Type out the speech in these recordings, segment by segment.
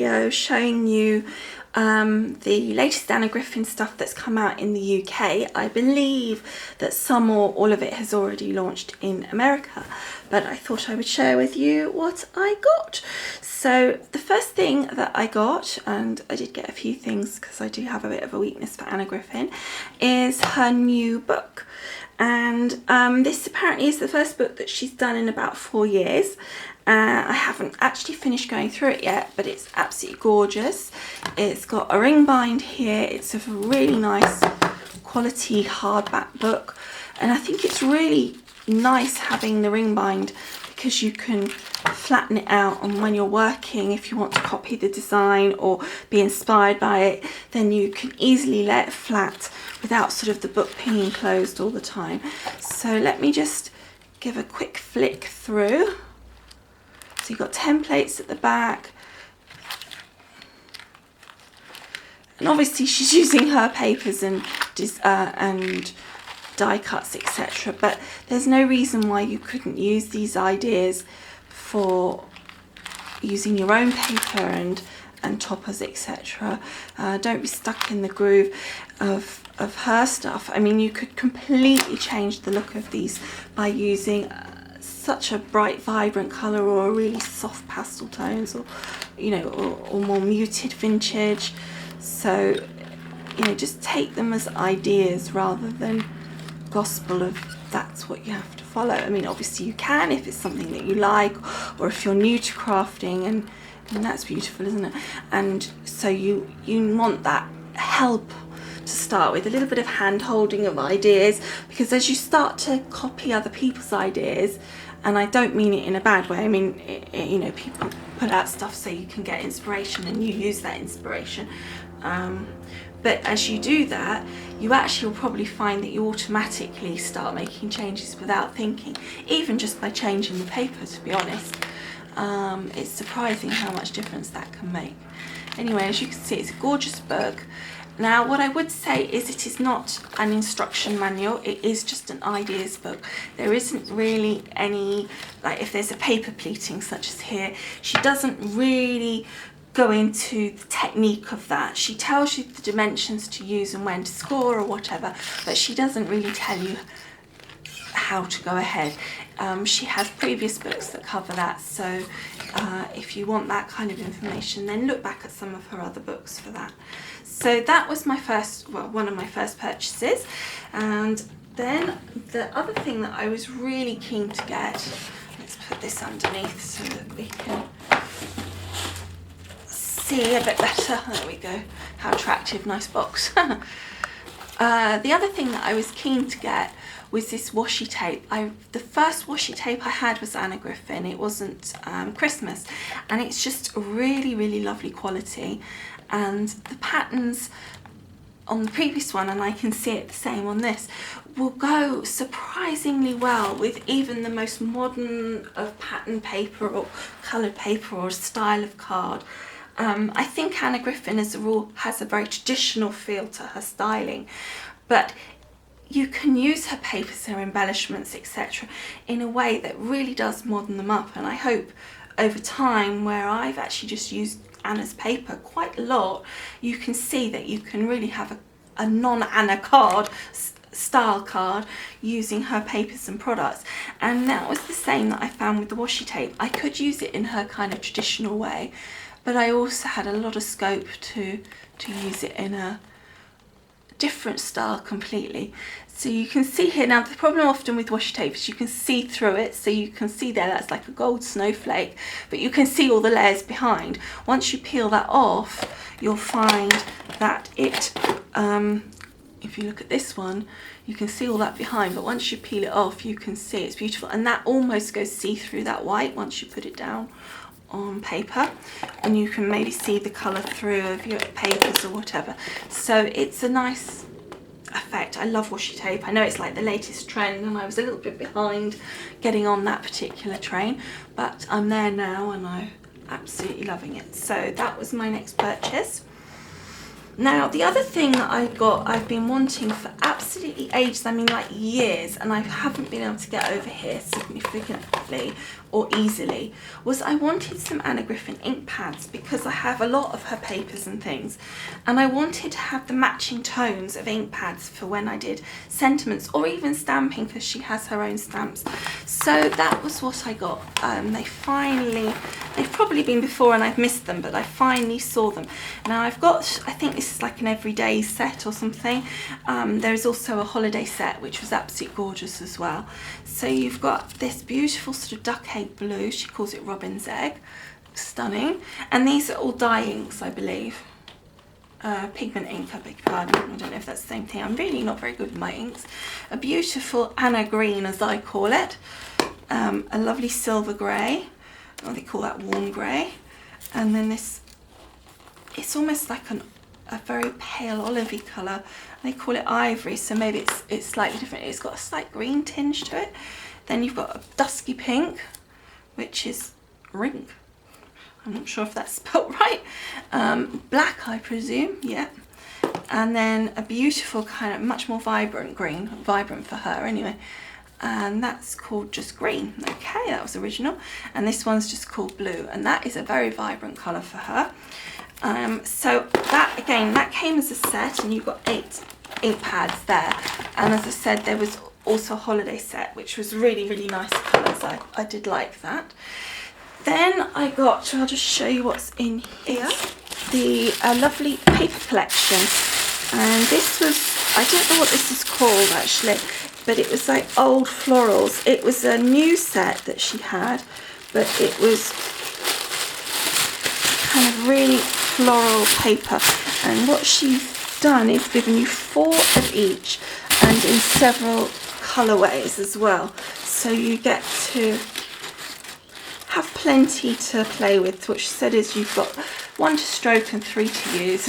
video showing you the latest Anna Griffin stuff that's come out in the UK. I believe that some or all of it has already launched in America, but I thought I would share with you what I got. So the first thing that I got, and I did get a few things because I do have a bit of a weakness for Anna Griffin, is her new book. And this apparently is the first book that she's done in about 4 years. I haven't actually finished going through it yet, but it's absolutely gorgeous. It's got a ring bind here. It's a really nice quality hardback book, and I think it's really nice having the ring bind because you can flatten it out, and when you're working, if you want to copy the design or be inspired by it, then you can easily lay it flat without sort of the book being closed all the time. So let me just give a quick flick through. So you've got templates at the back, and obviously she's using her papers and die cuts, etc. But there's no reason why you couldn't use these ideas for using your own paper and toppers, etc. Don't be stuck in the groove of her stuff. I mean, you could completely change the look of these by using such a bright, vibrant colour, or a really soft pastel tones, or you know, or more muted vintage. So you know, just take them as ideas rather than gospel of that's what you have to follow. I mean, obviously you can if it's something that you like, or if you're new to crafting, and that's beautiful, isn't it? And so you want that help to start with, a little bit of hand holding of ideas, because as you start to copy other people's ideas, and I don't mean it in a bad way, I mean, you know, people put out stuff so you can get inspiration and you use that inspiration. But as you do that, you actually will probably find that you automatically start making changes without thinking, even just by changing the paper, to be honest. It's surprising how much difference that can make. Anyway, as you can see, it's a gorgeous book. Now, what I would say is it is not an instruction manual, it is just an ideas book. There isn't really any, like if there's a paper pleating such as here, she doesn't really go into the technique of that. She tells you the dimensions to use and when to score or whatever, but she doesn't really tell you how to go ahead. She has previous books that cover that, so if you want that kind of information, then look back at some of her other books for that. So that was my first, well, one of my first purchases. And then the other thing that I was really keen to get, let's put this underneath so that we can see a bit better. There we go. How attractive, nice box. The other thing that I was keen to get was this washi tape. The first washi tape I had was Anna Griffin. It wasn't Christmas, and it's just really, really lovely quality. And the patterns on the previous one, and I can see it the same on this, will go surprisingly well with even the most modern of pattern paper or coloured paper or style of card. I think Anna Griffin as a rule has a very traditional feel to her styling, but you can use her papers, her embellishments, etc. in a way that really does modern them up. And I hope over time, where I've actually just used Anna's paper quite a lot, you can see that you can really have a non-Anna card, style card, using her papers and products. And that was the same that I found with the washi tape. I could use it in her kind of traditional way, but I also had a lot of scope to use it in a different style completely. So you can see here, now the problem often with washi tape is you can see through it, so you can see there that's like a gold snowflake, but you can see all the layers behind. Once you peel that off, you'll find that it, if you look at this one, you can see all that behind, but once you peel it off, you can see it's beautiful, and that almost goes see-through, that white, once you put it down on paper, and you can maybe see the colour through of your papers or whatever. So it's a nice effect. I love washi tape. I know it's like the latest trend, and I was a little bit behind getting on that particular train, but I'm there now and I'm absolutely loving it. So that was my next purchase. Now, the other thing that I've been wanting for absolutely ages, I mean like years, and I haven't been able to get over here significantly or easily, was I wanted some Anna Griffin ink pads, because I have a lot of her papers and things, and I wanted to have the matching tones of ink pads for when I did sentiments or even stamping, because she has her own stamps. So that was what I got. They've probably been before and I've missed them, but I finally saw them. Now I've got, I think this is like an everyday set or something. There's also a holiday set, which was absolutely gorgeous as well. So you've got this beautiful sort of duck egg blue, she calls it robin's egg, stunning. And these are all dye inks, I believe. Pigment ink, I beg your pardon, I don't know if that's the same thing. I'm really not very good with my inks. A beautiful Anna green, as I call it. A lovely silver grey, or they call that warm grey. And then this, it's almost like a very pale olivey colour. They call it ivory, so maybe it's slightly different. It's got a slight green tinge to it. Then you've got a dusky pink, which is rink. I'm not sure if that's spelt right. Black, I presume, yeah. And then a beautiful kind of much more vibrant green, vibrant for her anyway. And that's called just green. Okay, that was original. And this one's just called blue, and that is a very vibrant colour for her. So that, again, that came as a set, and you've got 8 ink pads there. And as I said, there was also a holiday set, which was really, really nice colours. I did like that. Then I got, I'll just show you what's in here, the lovely paper collection. And this was, I don't know what this is called actually, but it was like old florals. It was a new set that she had, but it was kind of really floral paper. And what she's done is given you 4 of each, and in several colourways as well. So you get to have plenty to play with. What she said is you've got 1 to stroke and 3 to use.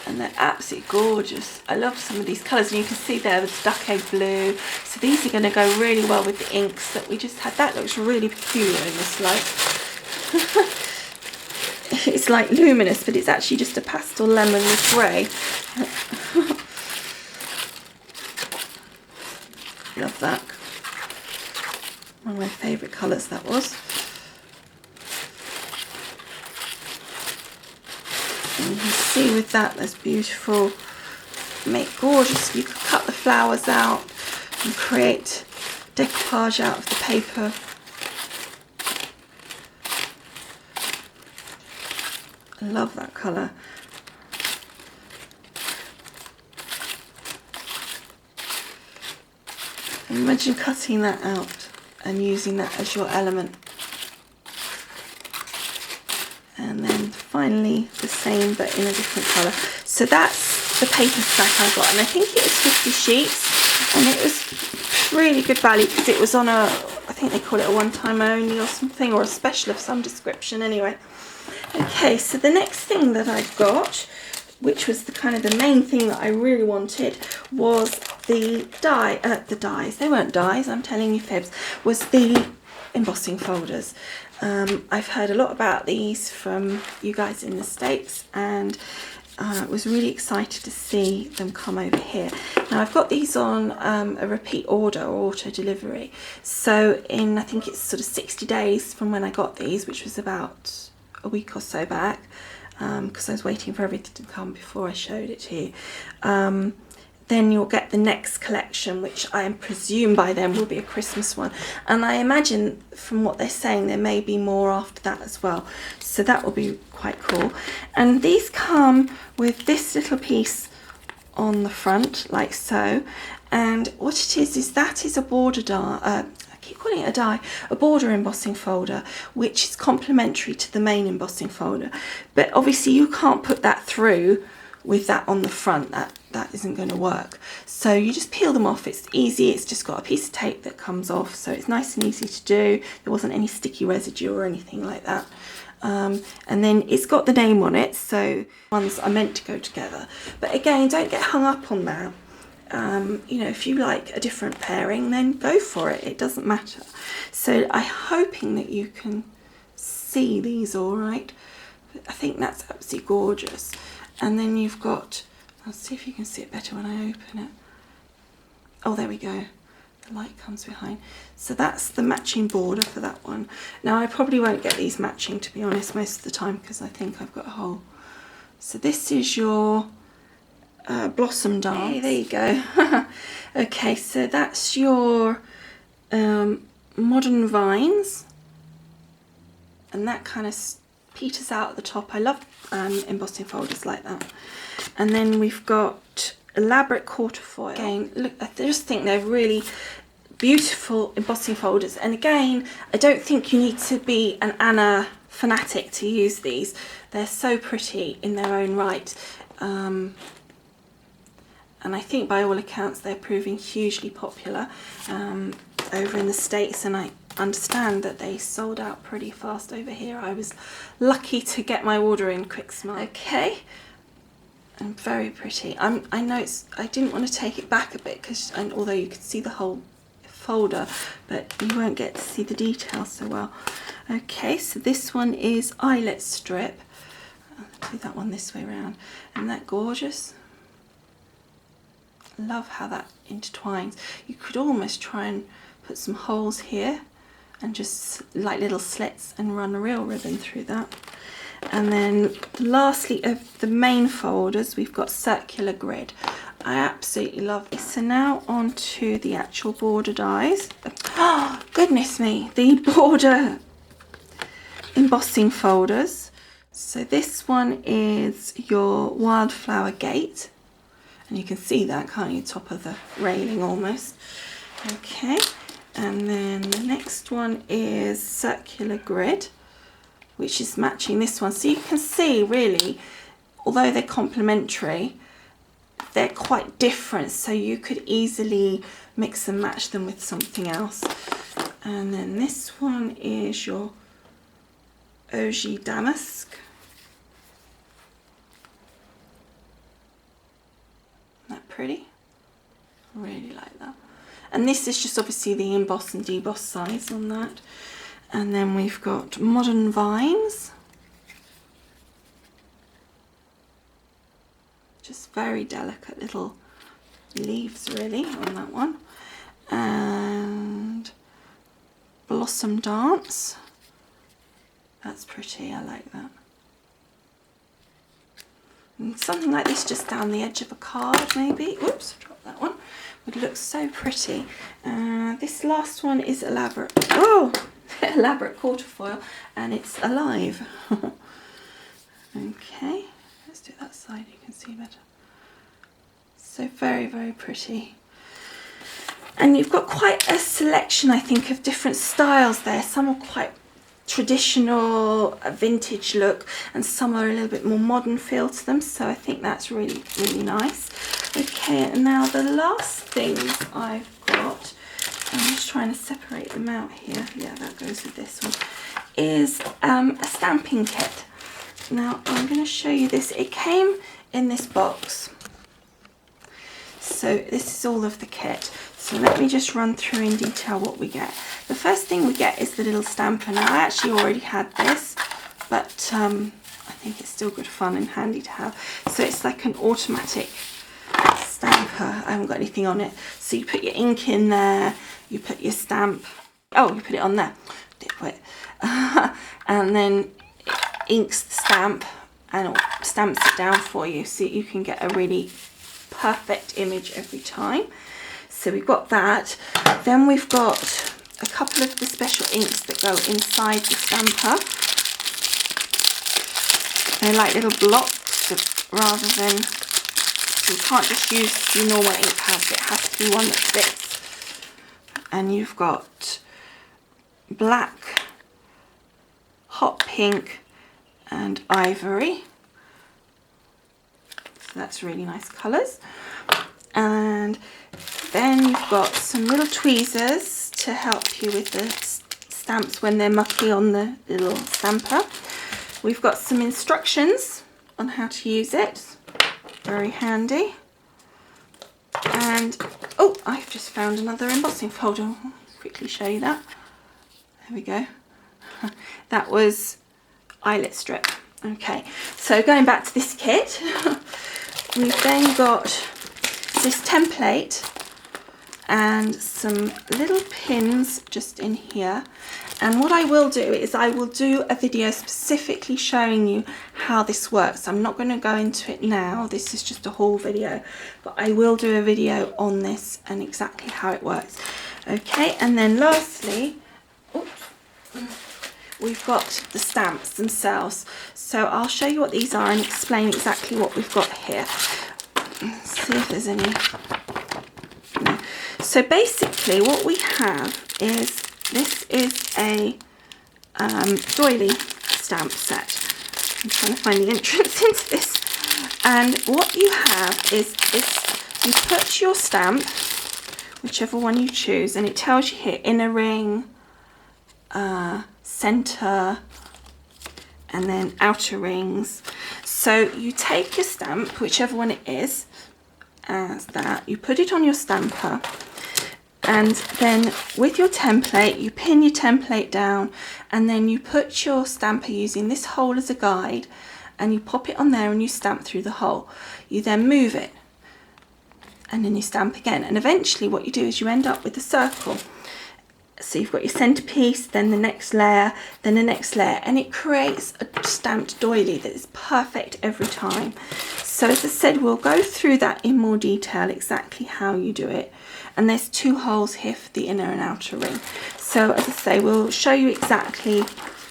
And they're absolutely gorgeous. I love some of these colours, and you can see there the duck egg blue. So these are going to go really well with the inks that we just had. That looks really peculiar in this light. It's like luminous, but it's actually just a pastel lemon with grey. Love that. One of my favourite colours that was. And you can see with that, there's beautiful, make gorgeous. You could cut the flowers out and create decoupage out of the paper. I love that colour. Imagine cutting that out and using that as your element. And then finally the same but in a different colour. So that's the paper stack I got, and I think it was 50 sheets, and it was really good value because it was on a, I think they call it a one-time only or something, or a special of some description anyway. Okay, so the next thing that I got, which was the kind of the main thing that I really wanted, was the dies, they weren't dies, I'm telling you fibs, was the embossing folders. I've heard a lot about these from you guys in the States, and was really excited to see them come over here. Now I've got these on a repeat order or auto delivery, so in, I think it's sort of 60 days from when I got these, which was about a week or so back, because I was waiting for everything to come before I showed it to you. Then you'll get the next collection, which I presume by then will be a Christmas one, and I imagine from what they're saying there may be more after that as well, so that will be quite cool. And these come with this little piece on the front like so, and what it is that is a border die, I keep calling it a die, a border embossing folder, which is complementary to the main embossing folder, but obviously you can't put that through with that on the front. That isn't going to work. So you just peel them off. It's easy. It's just got a piece of tape that comes off, so it's nice and easy to do. There wasn't any sticky residue or anything like that. And then it's got the name on it, so ones are meant to go together. But again, don't get hung up on that. you know, if you like a different pairing, then go for it. It doesn't matter. So I'm hoping that you can see these all right. I think that's absolutely gorgeous. And then you've got, I'll see if you can see it better when I open it. Oh, there we go. The light comes behind. So that's the matching border for that one. Now I probably won't get these matching, to be honest, most of the time, because I think I've got a hole. So this is your blossom dance. Hey, there you go. Okay, so that's your modern vines, and that kind of peters out at the top. I love embossing folders like that. And then we've got elaborate quarter foil. Again, look, I just think they're really beautiful embossing folders. And again, I don't think you need to be an Anna fanatic to use these. They're so pretty in their own right. And I think by all accounts they're proving hugely popular over in the States, and I understand that they sold out pretty fast over here. I was lucky to get my order in quick smart. Okay, and very pretty. I know I didn't want to take it back a bit, because although you could see the whole folder, but you won't get to see the details so well. Okay, so this one is eyelet strip. I'll do that one this way around. Isn't that gorgeous? Love how that intertwines. You could almost try and put some holes here and just like little slits and run a real ribbon through that. And then lastly of the main folders, we've got circular grid. I absolutely love this. So now on to the actual border dies. Oh goodness me, the border embossing folders. So this one is your wildflower gate. And you can see that, can't you, top of the railing almost. Okay, and then the next one is circular grid, which is matching this one. So you can see really, although they're complementary, they're quite different. So you could easily mix and match them with something else. And then this one is your Ogee damask. That pretty? Really like that. And this is just obviously the emboss and deboss size on that. And then we've got modern vines. Just very delicate little leaves really on that one. And blossom dance. That's pretty, I like that. And something like this just down the edge of a card maybe. Oops, dropped that one. Would look so pretty. This last one is elaborate. Oh, elaborate quarter foil, and it's alive. Okay, let's do that side. You can see better. So very, very pretty. And you've got quite a selection, I think, of different styles there. Some are quite traditional, a vintage look, and some are a little bit more modern feel to them, so I think that's really, really nice. Okay, and now the last things I've got, I'm just trying to separate them out here, yeah, that goes with this one, is a stamping kit. Now I'm going to show you this. It came in this box, so this is all of the kit. So let me just run through in detail what we get. The first thing we get is the little stamper. Now I actually already had this, but I think it's still good fun and handy to have. So it's like an automatic stamper. I haven't got anything on it. So you put your ink in there, you put your stamp. Oh, you put it on there. Dipwit. And then it inks the stamp and stamps it down for you, so you can get a really perfect image every time. So we've got that. Then we've got a couple of the special inks that go inside the stamper. They're like little blocks rather than, so you can't just use your normal ink pads, it has to be one that fits. And you've got black, hot pink and ivory. So that's really nice colours. And then you've got some little tweezers to help you with the stamps when they're mucky on the little stamper. We've got some instructions on how to use it, very handy. And oh, I've just found another embossing folder. I'll quickly show you that. There we go. That was eyelet strip. Okay, so going back to this kit, we've then got this template and some little pins just in here. And what I will do is I will do a video specifically showing you how this works. I'm not going to go into it now, this is just a haul video, but I will do a video on this and exactly how it works. Okay, and then lastly, oops, we've got the stamps themselves. So I'll show you what these are and explain exactly what we've got here. Let's see if there's any. No. So basically what we have is, this is a doily stamp set. I'm trying to find the entrance into this. And what you have is you put your stamp, whichever one you choose, and it tells you here inner ring, center, and then outer rings. So you take your stamp, whichever one it is, as that, you put it on your stamper, and then with your template you pin your template down, and then you put your stamper using this hole as a guide, and you pop it on there and you stamp through the hole. You then move it and then you stamp again, and eventually what you do is you end up with a circle. So you've got your centerpiece, then the next layer, then the next layer, and it creates a stamped doily that is perfect every time. So as I said, we'll go through that in more detail, exactly how you do it. And there's 2 holes here for the inner and outer ring. So as I say, we'll show you exactly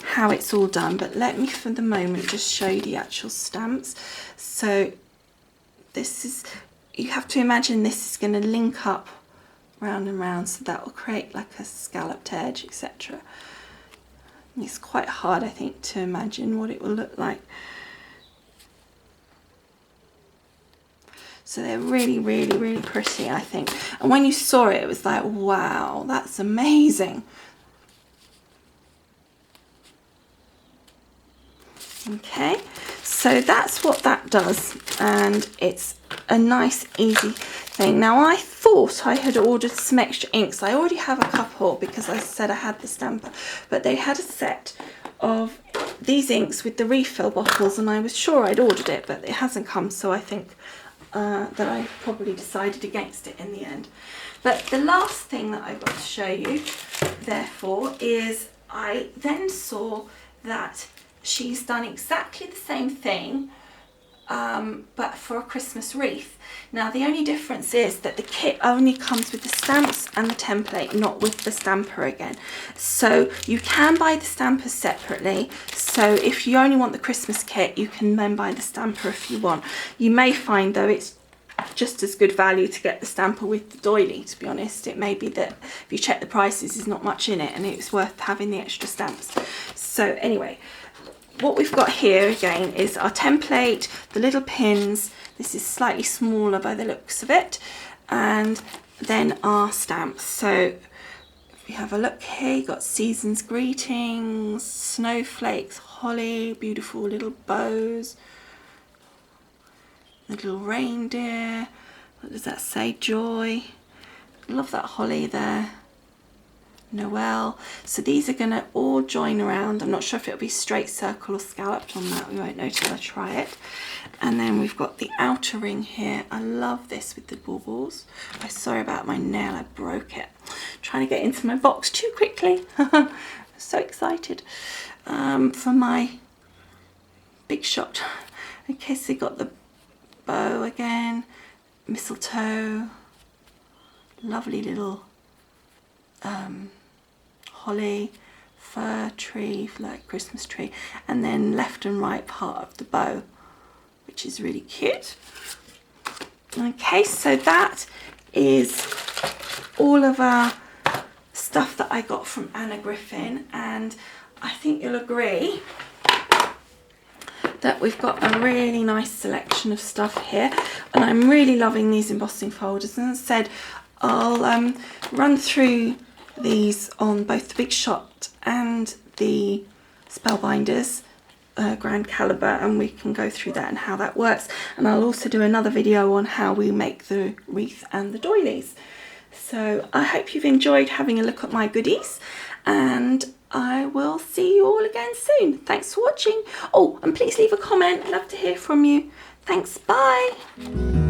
how it's all done, but let me for the moment just show you the actual stamps. So this is, you have to imagine this is going to link up round and round, so that will create like a scalloped edge, etc. It's quite hard, I think, to imagine what it will look like. So they're really, really, really pretty, I think. And when you saw it, it was like, wow, that's amazing. Okay, so that's what that does, and it's a nice, easy thing. Now, I thought I had ordered some extra inks. I already have a couple because I said I had the stamper, but they had a set of these inks with the refill bottles, and I was sure I'd ordered it, but it hasn't come, so I think that I probably decided against it in the end. But the last thing that I've got to show you, therefore, is I then saw that she's done exactly the same thing, but for a Christmas wreath. Now, the only difference is that the kit only comes with the stamps and the template, not with the stamper again. So you can buy the stampers separately. So if you only want the Christmas kit, you can then buy the stamper if you want. You may find, though, it's just as good value to get the stamper with the doily, to be honest. It may be that if you check the prices, there's not much in it and it's worth having the extra stamps. So anyway, what we've got here again is our template, the little pins. This is slightly smaller by the looks of it, and then our stamps. So if we have a look here, you've got season's greetings, snowflakes, holly, beautiful little bows, the little reindeer. What does that say? Joy. Love that holly there. Noel. So these are going to all join around. I'm not sure if it'll be straight, circle or scalloped on that. We won't know till I try it. And then we've got the outer ring here. I love this with the baubles. I'm sorry about my nail, I broke it. Trying to get into my box too quickly. So excited for my big shot. Okay, so you got the bow again, mistletoe, lovely little holly, fir tree, like Christmas tree, and then left and right part of the bow, which is really cute. Okay, so that is all of our stuff that I got from Anna Griffin, and I think you'll agree that we've got a really nice selection of stuff here, and I'm really loving these embossing folders. And as I said, I'll run through these on both the Big Shot and the Spellbinders grand caliber, and we can go through that and how that works. And I'll also do another video on how we make the wreath and the doilies. So I hope you've enjoyed having a look at my goodies, and I will see you all again soon. Thanks for watching. Oh, and please leave a comment. Love to hear from you. Thanks. Bye.